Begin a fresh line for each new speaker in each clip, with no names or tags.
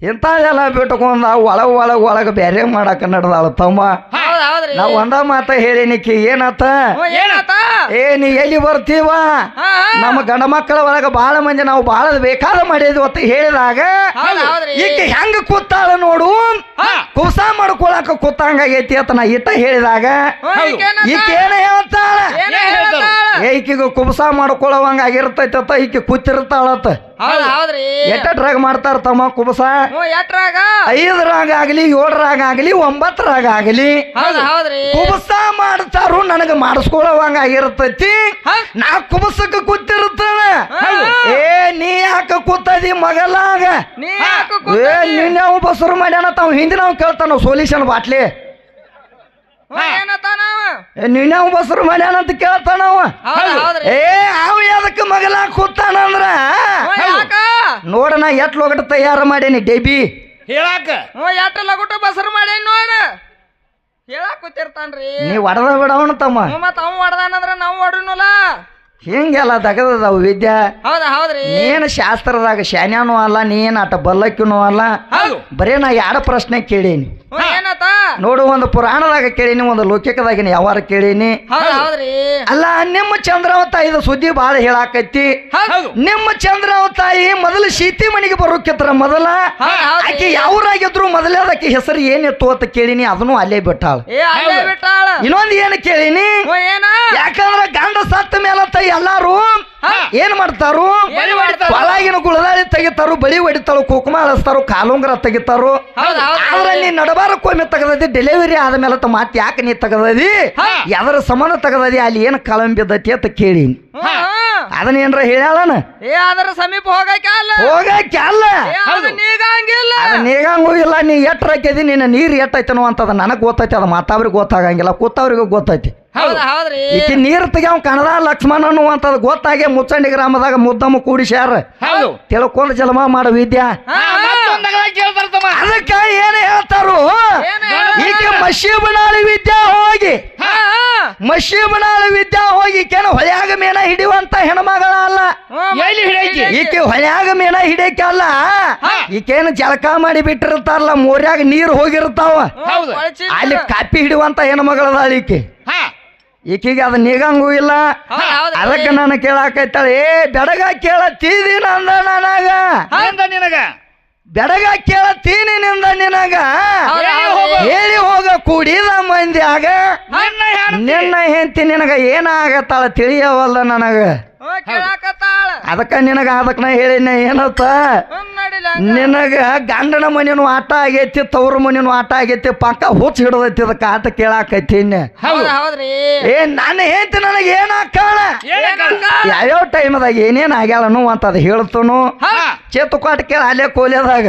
ಇಂಥದೆಲ್ಲ ಬಿಟ್ಕೊಂಡ ಒಳಗ ಬೇರೆ ಮಾಡಾಕ ನಡ್ದಾಳ ತಮ್ಮ. ನಾವ್ ಒಂದ ಮಾತ ಹೇಳಿನಿಕಿ ಏನತ್ತ ನೀ ಎಲ್ಲಿ ಬರ್ತೀವ ನಮ್ಮ ಗಂಡ ಮಕ್ಕಳ ಒಳಗ ಬಾಳ ಮಂದಿ ನಾವು ಬಾಳ ಬೇಕಾದ ಮಾಡಿದ್ವಿ ಅಂತ ಹೇಳಿದಾಗ ಈಕೆ ಹೆಂಗ ಕೂತಾಳ ನೋಡು, ಕುಸ ಮಾಡ್ಕೊಳಕ ಕೂತಂಗಾಗೈತಿ ಅಂತ ನಾ ಇಟ್ಟ ಹೇಳಿದಾಗ ಈಕೆ ಏನ ಹೇಳ್ತಾಳ, ಈಕಿಗ ಕುಬಸ ಮಾಡ್ಕೊಳ್ಳೋವಂಗ ಆಗಿರ್ತೈತಿ ಅಂತ ಈಕೆ ಕೂತಿರ್ತಾಳತ್ತ. ಎಟ್ಟರಾಗ ಮಾಡ್ತಾರ ತಮ್ಮ ಕುಬಸ? 5ರಾಗ ಆಗ್ಲಿ 7ರಾಗ ಆಗ್ಲಿ 9ರಾಗ ಆಗ್ಲಿ ಕುಬಸ ಮಾಡ್ತಾರು. ನನಗ ಮಾಡಿಸ್ಕೊಳ್ಳೋವಂಗ ಆಗಿರ್ತೈತಿ. ನಾ ಕುಬಸಕ್ಕ ಕೂತಿರ್ತಾನ. ನೀ ಯಾಕ ಕೂತದಿ ಮಗಲಾಗ? ನಿನ್ಯಾವ ಬಸರು ಮಾಡ್ಯಾನ ತಾವ್ ಹಿಂದಿನ ಕೇಳ್ತಾನ ಸೊಲ್ಯೂಷನ್ ಬಾಟ್ಲಿ. ನೀನ್ಯಾವ ಬಸರು ಮಾಡ್ಯಾನ ಅಂತ ಕೇಳ್ತಾನವ. ಅವ ಯಾದಕ್ಕ ಮಗಲಾಗ ಕೂತಾನಂದ್ರ ನೋಡ ನಾ ಎಟ್ ಲೋಗಟ ತಯಾರು ಮಾಡೇನಿ ಡೇಬಿ
ಹೇಳಾಕ.
ಎಟ್ಟ ಲಗುಟ ಬಸರು ಮಾಡೇನಿ ನೋಡ ಹೇಳಾಕ್ ಕೂತಿರ್ತಾನ್ರಿ.
ನೀ ಒಡದ ಬಿಡವಣ ತಮ್ಮ.
ಮತ್ತ ಅವ್ ಹೊಡ್ದಾನಂದ್ರ ನಾವು ಹೊಡನಲ್ಲ.
ಹಿಂಗೆಲ್ಲ ತಗದದಾವ ವಿದ್ಯಾ.
ಹೌದ್ರಿ.
ನೀನ್ ಶಾಸ್ತ್ರದಾಗ ಶಾನ್ಯಾನು ಅಲ್ಲ, ನೀನ್ ಆಟ ಬಲ್ಲಕ್ಕಿನೂ ಅಲ್ಲ. ಬರೇ ನಾ 2 ಪ್ರಶ್ನೆ ಕೇಳೀನಿ.
ಏನತ್ತ
ನೋಡು, ಒಂದು ಪುರಾಣದಾಗ ಕೇಳೀನಿ, ಒಂದು ಲೌಕಿಕದಾಗಿನ ಯಾವಾರ ಕೇಳೀನಿ. ಅಲ್ಲ, ನಿಮ್ಮ ಚಂದ್ರವ ತಾಯಿದ ಸುದ್ದಿ ಬಾಳ ಹೇಳಾಕೈತಿ. ನಿಮ್ಮ ಚಂದ್ರವ ತಾಯಿ ಮೊದಲು ಸೀತಿ ಮನೆಗೆ ಬರೋಕಿತ್ರ ಮೊದಲ ಆಕಿ ಯಾವ್ರಾಗಿದ್ರು ಮೊದಲೇದಕ್ಕೆ ಹೆಸರು ಏನಿತ್ತು ಅಂತ ಕೇಳಿನಿ. ಅದನ್ನು ಅಲ್ಲೇ ಬಿಟ್ಟಾಳ. ಇನ್ನೊಂದು ಏನು ಕೇಳಿನಿ, ಯಾಕಂದ್ರ ಗಂಡ ಸತ್ತ ಮೇಲತ್ತ ಎಲ್ಲಾರು ಏನ್ ಮಾಡ್ತಾರು, ಒಳಗಿನ ಗುಳದಾಳಿ ತೆಗಿತಾರು, ಬಳಿ ಹೊಡಿತಾರು, ಕುಕುಮ ಅಳಿಸ್ತಾರು, ಕಾಲುಂಗ್ರ ತೆಗಿತಾರು. ಆದ್ರೆ ನೀ ನಡಬಾರಕ್ಕೊಮ್ಮೆ ತಗದದಿ, ಡೆಲಿವರಿ ಆದ್ಮೇಲೆ ಮಾತ್ ಯಾಕೆ ನೀ ತಗದದಿ, ಯಾವ್ದಾರ ಸಮಾನ ತಗದದಿ, ಅಲ್ಲಿ ಏನ್ ಕಳಂಬಿದ್ದತಿ ಅಂತ ಕೇಳೀನಿ. ಅದನ್ನ ಏನ್ರ ಹೇಳ್ಯಾಳನ?
ಅದರ ಸಮೀಪ ಹೋಗಕ್ಕೆ
ಅಲ್ಲ,
ನೀಗಂಗಿಲ್ಲ.
ಇಲ್ಲ. ನೀ ಎಟ್ರಾಕದಿ, ನಿನ್ನ ನೀರ್ ಎಟ್ಟೈತನೋ ಅಂತದ ನನಗ್ ಗೊತ್ತೈತಿ. ಅದ ಮಾತಾವ್ರಿಗೆ ಗೊತ್ತಾಗಂಗಿಲ್ಲ, ಕೂತವ್ರಿಗೂ ಗೊತ್ತೈತಿ. ಈಕಿ ನೀರ್ ತೆಗ್ಯಾವ ಕಣದ ಲಕ್ಷ್ಮಣನು ಅಂತದ್ ಗೊತ್ತಾಗೆ ಮುಚ್ಚಂಡಿ ಗ್ರಾಮದಾಗ ಮುದ್ದಮ್ಮ ಕೂಡಿಸ್ಯಾರ. ತಿಳ್ಕೊಂಡ್ ಜಲಮ ಮಾಡೋ ವಿದ್ಯಾ. ಅದಕ್ಕ ಏನ್ ಹೇಳ್ತಾರು, ಈಕೆ ಮಶೀಬನಾಳಿ ವಿದ್ಯಾ ಹೋಗಿ ಈಕೆನ ಹೊಳ್ಯಾಗ ಮೇನ ಹಿಡಿಯುವಂತ ಹೆಣ್ಮಗಳ ಅಲ್ಲ. ಈಕೆ ಹೊಳ್ಯಾಗ ಮೇನ ಹಿಡಿಯಕ್ಕೆ ಅಲ್ಲ, ಈಕೇನು ಜಳಕ ಮಾಡಿ ಬಿಟ್ಟಿರ್ತಾರಲ್ಲ, ಮೋರ್ಯಾಗ ನೀರು ಹೋಗಿರ್ತಾವ, ಅಲ್ಲಿ ಕಾಪಿ ಹಿಡಿಯುವಂತ ಹೆಣ್ಮಗಳದಾಳ ಈಕೆ. ಈಕಿಗೆ ಅದು ನೀಗಂಗೂ ಇಲ್ಲ. ಅದಕ್ಕೆ ನಾನು ಕೇಳಾಕೈತಾಳೆ, ಬೆಡಗ ಕೇಳತ್ತೀದಿ ನಂದ ನನಗ,
ನಿನಗ
ಬೆಡಗ ಕೇಳತ್ತೀನಿ ನಿಂದ ನಿನಗ, ಹೇಳಿ ಹೋಗ ಕೂಡಿದ ಮಂದ್ಯಾಗ ನಿನ್ನ ಹೆಂಡತಿ ನಿನಗ ಏನಾಗತ್ತಾಳ ತಿಳಿಯವಲ್ಲ ನನಗ. ಅದಕ್ಕ ನಿನಗ ಅದಕ್ಕ ನಾ ಹೇಳಿನ ಏನತ್ತ, ನಿನಗ ಗಂಡನ ಮನೇನು ಆಟ ಆಗೈತಿ, ತವ್ರ ಮನೇನು ಆಟ ಆಗೈತಿ, ಪಕ್ಕ ಹುಚ್ಚ ಹಿಡದೈತಿ. ಅದಕ್ಕ ಆಟ ಕೇಳಾಕೈತೀನಿ. ನಾನು ಹೇಳ್ತಿ ನನಗ ಏನಾಕಾಳ, ಯಾವ್ಯಾವ ಟೈಮ್ದಾಗ ಏನೇನ್ ಆಗ್ಯಾಳನು ಅಂತ ಅದು ಹೇಳ್ತನು. ಚೇತು ಕಾಟ ಕೇಳ ಅಲ್ಲೇ ಕೋಲಿಯದಾಗ.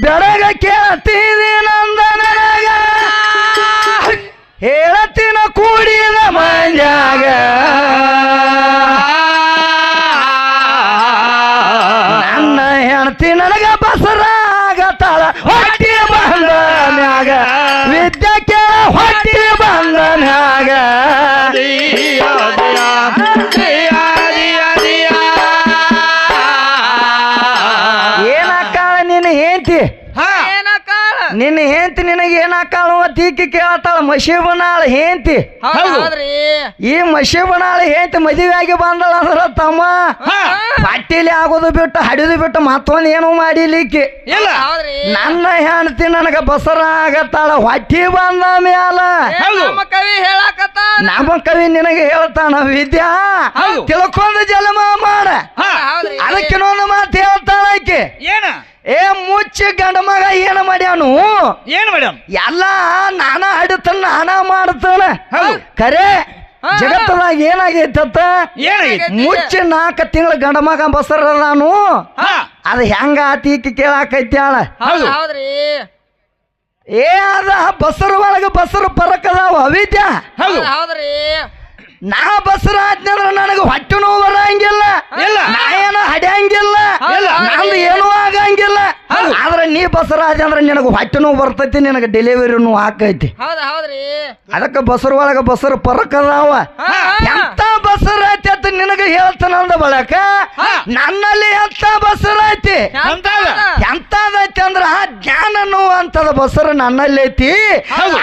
ಬೆಳಗ ಕೇಳ್ತೀನಿ ನಂದ ನನಗ, ಹೇಳತ್ತಿನ ಕೂಡಿದ ಮಂಜಾಗ, ನನ್ನ ಹೆಣ್ತಿ ನನಗ ಬಸರಾಗತಾಳ ಹೊಟ್ಟಿ ಬಂದ ಮ್ಯಾಗ, ವಿದ್ಯಕ್ಕೆ ಹೊಟ್ಟಿ ಬಂದ ಮ್ಯಾಗ. ನಿನ್ನ ಹೆಂಡತಿ ನಿನಗೆ ಏನಾಕಾಳು ಅಂತ ಈಕೆ ಕೇಳ್ತಾಳ. ಮಶೀಬನಾಳ ಹೆಂಡತಿ. ಈ ಮಶೀಬನಾಳ ಹೆಂಡತಿ ಮದುವೆ ಆಗಿ ಬಂದಳ ಅಂದ್ರ ತಮ್ಮ ಪಟ್ಟಿಲಿ ಆಗೋದು ಬಿಟ್ಟು ಹಡಿದು ಬಿಟ್ಟು ಮತ್ತೊಂದು ಏನು ಮಾಡಿಲಿಕ್ಕೆ. ನನ್ನ ಹೆಂಡತಿ ನನಗ ಬಸರ ಆಗತ್ತಾಳ ಹೊಟ್ಟಿ ಬಂದ ಮ್ಯಾಲ. ನಮ್ಮ ಕವಿ ನಿನಗೆ ಹೇಳ್ತಾನ ವಿದ್ಯಾ, ತಿಳ್ಕೊಂಡು ಜಲಮ ಮಾಡ. ಅದಕ್ಕಿನ್ನೊಂದು ಮಾತು ಹೇಳ್ತಾಳ ಆಕೆ, ಮುಚ್ಚಿ ಗಂಡ ಮಗ ಏನ ಮಾಡ್ಯಾನು, ಎಲ್ಲ ನಾನ ಹಡಿತಾನ ನಾನ ಮಾಡ್ತಾನ. ಖರೆ ಜಗತ್ತದಾಗ ಏನಾಗೈತತ್ತ, ಮುಚ್ಚಿ 4 ತಿಂಗಳ ಗಂಡ ಮಗ ಬಸರದಾನು. ಅದ ಹೆಂಗ ಆತೀಕಿ ಕೇಳಾಕೈತ್ಯಾಳ. ಏ ಅದ ಬಸರ ಒಳಗ ಬಸರು ಪರಕದಾವ ಅವಿದ್ಯ.
ಹೌದು
ಹೌದ್ರಿ
ನಾ ಬಸರ ಆದ್ನಂದ್ರ ನನಗೆ ಹೊಟ್ಟೆ ನೋವು ಬರಂಗಿಲ್ಲ,
ಇಲ್ಲ.
ನಾ ಏನೋ ಹಡ್ಯಾಂಗಿಲ್ಲ,
ಇಲ್ಲ.
ನಂದು ಏನೂ ಆಗಂಗಿಲ್ಲ. ಆದ್ರೆ ನೀ ಬಸರ ಆದ ಅಂದ್ರೆ ನಿನಗೆ ಹೊಟ್ಟೆ ನೋವು ಬರ್ತೈತಿ, ನಿನಗೆ ಡೆಲಿವರಿನೂ ಆಕೈತಿ.
ಹೌದ್ರಿ
ಅದಕ್ಕೆ ಬಸರ ಒಳಗ ಬಸರು ಪರಕದಾವ. ಎಂತ ಬಸರ ಐತಿ ಅಂತ ನಿನಗೆ ಹೇಳ್ತಾನಂದ ಬಳಕ ನನ್ನಲ್ಲಿ ಎಂತ ಬಸರ ಐತಿ, ಎಂತದೈತಿ ಅಂದ್ರ ಜ್ಞಾನ ಅನ್ನುವಂಥದ ಬಸರ ನನ್ನಲ್ಲಿ ಐತಿ.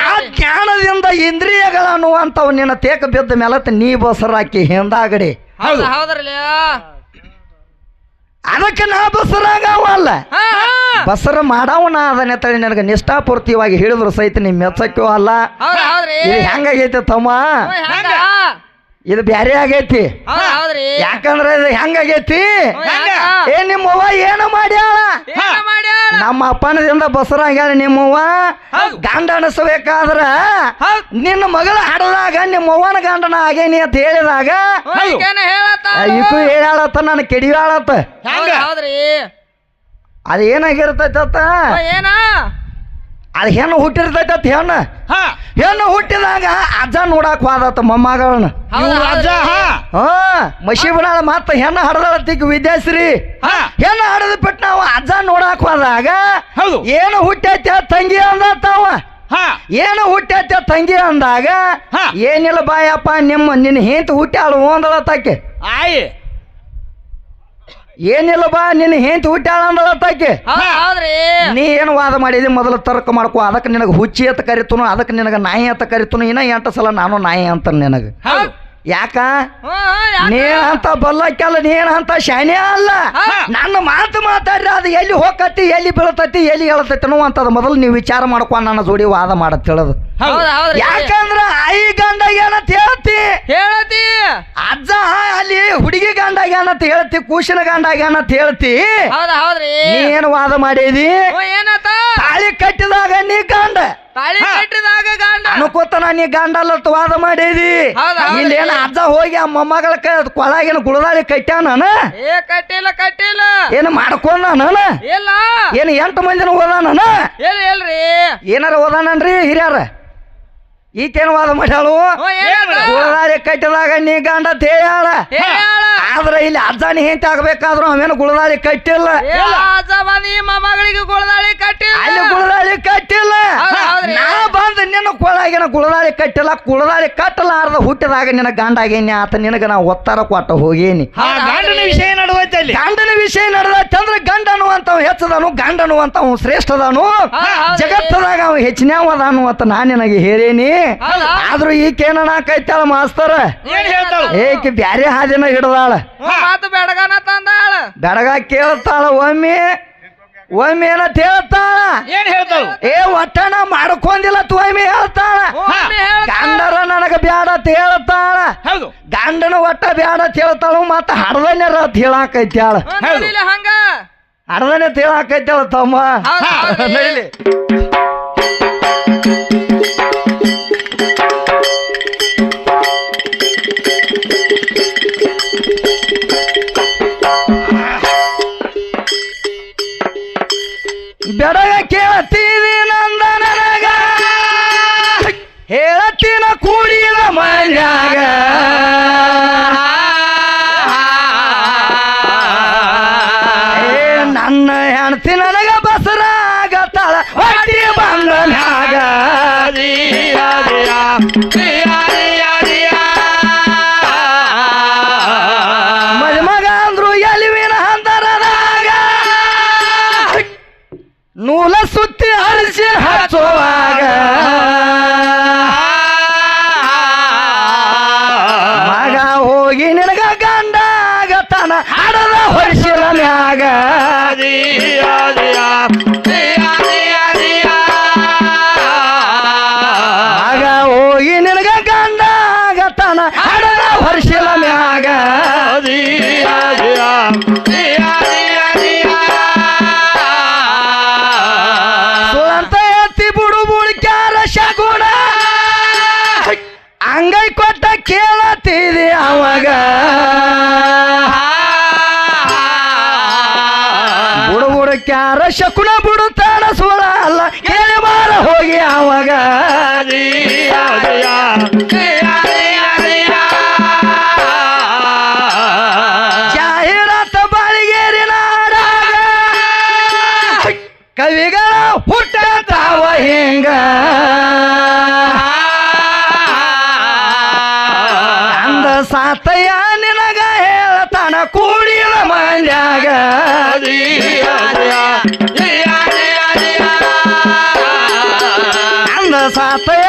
ಆ ಜ್ಞಾನದಿಂದ ಇಂದ್ರಿಯಗಳ ಅನ್ನುವಂಥವು ನಿನ್ನ ತೇಕ ಬಿದ್ದ ಮೇಲೆ ನೀ ಬಸರ ಹಾಕಿ ಹಿಂದಾಗಡಿ.
ಹೌದ್ರಲ್ಲ
ಅದಕ್ಕೆ ನಾ ಬಸರಾಗವಲ್ಲ, ಬಸರ ಮಾಡವನ ಅದನ್ನ ತಳಿ ನನಗೆ ನಿಷ್ಠಾಪೂರ್ತಿಯಾಗಿ ಹೇಳಿದ್ರು ಸಹಿತ ನೀ ಮೆಚ್ಚಕ್ಕೂ ಅಲ್ಲ.
ಹೌದ್ರಿ
ಇದು ಹೆಂಗಾಗೈತಿ ತಮ್ಮ, ಇದು ಬ್ಯಾರೆ ಆಗೈತಿ.
ಹೌದ್ರಿ
ಯಾಕಂದ್ರೆ ಇದು ಹೆಂಗಾಗೈತಿ, ಏ ನಿಮ್ಮವ್ವ ಏನು ಮಾಡ್ಯಾಳ, ನಮ್ಮ ಅಪ್ಪನದಿಂದ ಬಸರಾಗ್ಯಾಳ. ನಿಮ್ಮವ್ವ ಗಂಡ ಅನಿಸ್ಬೇಕಾದ್ರ ನಿನ್ನ ಮಗಳ ಹಡದಾಗ ನಿಮ್ಮವ್ವನ ಗಂಡನ ಆಗೇನಿ ಅಂತ ಹೇಳಿದಾಗ ಈಕು ಹೇಳಾಳತ್ತ, ನಾನು ಕೆಡಿಯಾಳತ್ತ.
ಹೌದ್ರಿ
ಅದು ಏನಾಗಿರ್ತೈತ,
ಏನ
ಅದು ಹೆಣ್ಣು ಹುಟ್ಟಿರ್ತೈತ. ಹೆಣ್ಣು ಹುಟ್ಟಿದಾಗ ಅಜ್ಜ ನೋಡಾಕ್ ಹೋದತ್ತ ಮೊಮ್ಮಗಳನ್ನ. ಮಶೀಬನಾಳ ಮತ್ತ ಹೆಣ್ಣು ಹಡದಳತ್ತಿಗೆ ವಿದ್ಯಾಶ್ರೀ ಹೆಣ್ಣು ಹಡದ ಬಿಟ್ಟು ನಾವು ಅಜ್ಜ ನೋಡಾಕ್ ಹೋದಾಗ ಏನು ಹುಟ್ಟೈತೆ ತಂಗಿ ಅಂದತ್ತವ. ಏನು ಹುಟ್ಟೈತೆ ತಂಗಿ ಅಂದಾಗ ಏನಿಲ್ಲ ಬಾಯಪ್ಪ ನಿನ್ನ ಹೆಂತ ಹುಟ್ಟ್ಯಾಳು ಅಂದಳತ್ತಾಕೆ. ಏನಿಲ್ಲ ಬಾ ನಿನ್ನ ಹೆಂತ ಹುಟ್ಟ್ಯಾಳ ಅಂದಳತ್ತಾಕೆ. ನೀ ಏನು ವಾದ ಮಾಡಿದಿ ಮೊದಲು ತರ್ಕ ಮಾಡ್ಕೊ. ಅದಕ್ಕೆ ನಿನಗೆ ಹುಚ್ಚಿ ಅಂತ ಕರಿತನು, ಅದಕ್ಕೆ ನಿನಗೆ ನಾಯಿ ಅಂತ ಕರಿತನು. ಇನ್ನ 8 ಸಲ ನಾನು ನಾಯಿ ಅಂತ ನಿನಗೆ. ಯಾಕ ನೀನಂತ ಬಲ್ಲಕ್ಕೆಲ್ಲ ನೀನಂತ ಶಾನೆ ಅಲ್ಲ. ನನ್ನ ಮಾತು ಮಾತಾಡ್ರಿ ಅದು ಎಲ್ಲಿ ಹೋಗತಿ, ಎಲ್ಲಿ ಬೀಳ್ತತಿ, ಎಲ್ಲಿ ಹೇಳ್ತೈತಿ ಅನ್ನುವಂಥದ್ದು ಮೊದಲು ನೀವು ವಿಚಾರ ಮಾಡ್ಕೊಂಡು ನನ್ನ ಜೋಡಿ ವಾದ ಮಾಡತ್ ಹೇಳೋದು. ಯಾಕಂದ್ರ ಆಯಿ ಗಂಡಾಗ ಏನಂತ ಹೇಳ್ತಿ, ಅಜ್ಜ ಅಲ್ಲಿ ಹುಡುಗಿ ಗಂಡಾಗ ಏನಂತ ಹೇಳ್ತಿ, ಕೂಸಿನ ಗಂಡಾಗ ಏನಂತ ಹೇಳ್ತಿ. ನೀ ಏನು ವಾದ ಮಾಡಿದಿ, ತಾಳಿ ಕಟ್ಟಿದಾಗ ನೀ ಗಂಡ ಅನ್ಕೋತಾನ ನೀ ಗಂಡ ಅಲ್ಲತ್ ವಾದ ಮಾಡಿದಿ. ಇಲ್ಲೇನ ಅಜ್ಜ ಹೋಗಿ ಆ ಮೊಮ್ಮಗಳ ಕೊಳಗಿನ ಗುಳದಾಳಿ ಕಟ್ಟ್ಯಾನ,
ಕಟ್ಟಿಲ್ಲ
ಏನು ಮಾಡ್ಕೊಂಡ ಏನು 8 ಮಂದಿನ ಓದಾನ, ಏನಾರ ಓದಾನನ್ರಿ ಹಿರಿಯಾರ. ಈಕೇನು ವಾದ ಮಾಡ್ಯಾಳು, ಗುಳದಾಳಿ ಕಟ್ಟಿದಾಗ ನೀ ಗಂಡ ತೇಯಾಳ. ಆದ್ರೆ ಇಲ್ಲಿ ಅಜ್ಜಾನಿ ಹೆಂತ ಆಗ್ಬೇಕಾದ್ರು ಅವೇನು ಗುಳದಾಳಿ ಕಟ್ಟಿಲ್ಲ,
ಮಗಳಿಗೆ ಗುಳದಾಳಿ ಕಟ್ಟಿಲ್ಲ,
ಅಲ್ಲಿ ಗುಳದಾಳಿ ಕಟ್ಟಿಲ್ಲ. ನಾ ಬಂದ ನಿನ್ನ ಕೊಳಗಿನ ಗುಳದಾಳಿ ಕಟ್ಟಿಲ್ಲ, ಗುಳದಾಳಿ ಕಟ್ಟಲಾರ್ದ ಹುಟ್ಟಿದಾಗ ನಿನ್ನ ಗಂಡಾಗೇನಿ ಆತ ನಿನಗ ನಾ ಒತ್ತಾರ ಕೊಟ್ಟ ಹೋಗೇನಿ.
ಗಂಡನ ವಿಷಯ ನಡುವೈತಲ್ಲಿ,
ಗಂಡನ ವಿಷಯ ನಡೆದೈತಂದ್ರ ಗಂಡ ಅನ್ನುವಂಥವ್ ಹೆಚ್ಚದಾನು, ಗಂಡ ಅನ್ನುವಂಥವ್ ಶ್ರೇಷ್ಠದಾನು, ಜಗತ್ತದಾಗ ಅವ ಹೆಚ್ಚಿನವದಾನು ಅಂತ ನಾ ನಿನಗೆ ಹೇಳೇನಿ. ಆದ್ರೂ ಈಕೇನಾಕೈತಾಳ ಮಾಸ್ತರ, ಏಕೆ ಬ್ಯಾರೆ ಹಾದಿನ ಹಿಡ್ದಾಳ, ಬೆಡಗ ಕೇಳ್ತಾಳ. ಒಮ್ಮೆ ಏನಂತ ಹೇಳ್ತಾಳ, ಏ ಒಟ್ಟಣ ಮಾಡ್ಕೊಂಡಿಲ್ಲ ಒಮ್ಮೆ ಹೇಳ್ತಾಳ. ಗಂಡರ ನನಗ ಬ್ಯಾಡ ಅಂತ ಹೇಳ್ತಾಳ, ಗಂಡನ ಒಟ್ಟ ಬ್ಯಾಡ ಅಂತ ಹೇಳ್ತಾಳ. ಮತ್ತ ಹಡದನ್ಯಾರ ಅಂತ ಹೇಳಾಕೈತಾಳ, ಹಡದನ್ಯ ಹೇಳಾಕೈತಾಳ ತಮ್ಮ. ನಡಿಲಿ ಬೆಡಗ ಕೇಳ್ತೀವಿ ನಂದ ನನಗ, ಹೇಳತ್ತಿನ ಕೂಡಿನ ಮನ್ಯಾಗ. ನನ್ನ ಹೆಣ್ತಿ ನನಗ ಬಸರಾಗತ್ತಾಳ ಹೊಟ್ಟಿ ಬಂದನ್ಯಾಗ. ಮದುಮಗ ಅಂದ್ರು ಎಲಿವಿನ ಹಂದರದಾಗ, ನೂಲ ಸುತ್ತಿ ಅಳಿಸಿ ಹಚ್ಚುವಾಗ. ಮಗ ಹೋಗಿ ನಿನಗ ಗಂಡ ಆಗತಾನ ಹಡದ ಹೊರಿಸಿರ ಮ್ಯಾಗ. ಮಗ ಹೋಗಿ ನಿನಗ ಗಂಡ ಆಗತಾನ ಹಡದ ಹೊರಿಸಿರ ಮ್ಯಾಗ. ಸುಳಂತ ಎತ್ತಿ ಬುಡು ಬುಡ್ಕ್ಯಾರ ಶಗುಣ, ಅಂಗೈ ಕೊಟ್ಟ ಕೇಳತ್ತಿದೆ ಅವಾಗ. ಬುಡು ಬುಡ್ಕ್ಯಾರ ಶಕುನ ಬಿಡುತ್ತಾನ ಸುಳ ಅಲ್ಲ, ಕೇಳಿ ಬಾರ ಹೋಗಿ ಹುಟ್ಟತಾವ ಹಿಂಗ ಅಂದ ಸಾತಯ್ಯ ನಿನಗ ಹೇಳ್ತಾನ ಕೂಡಿದ ಮಂದ್ಯಾಗ ಅಂದ ಸಾತಯ್ಯ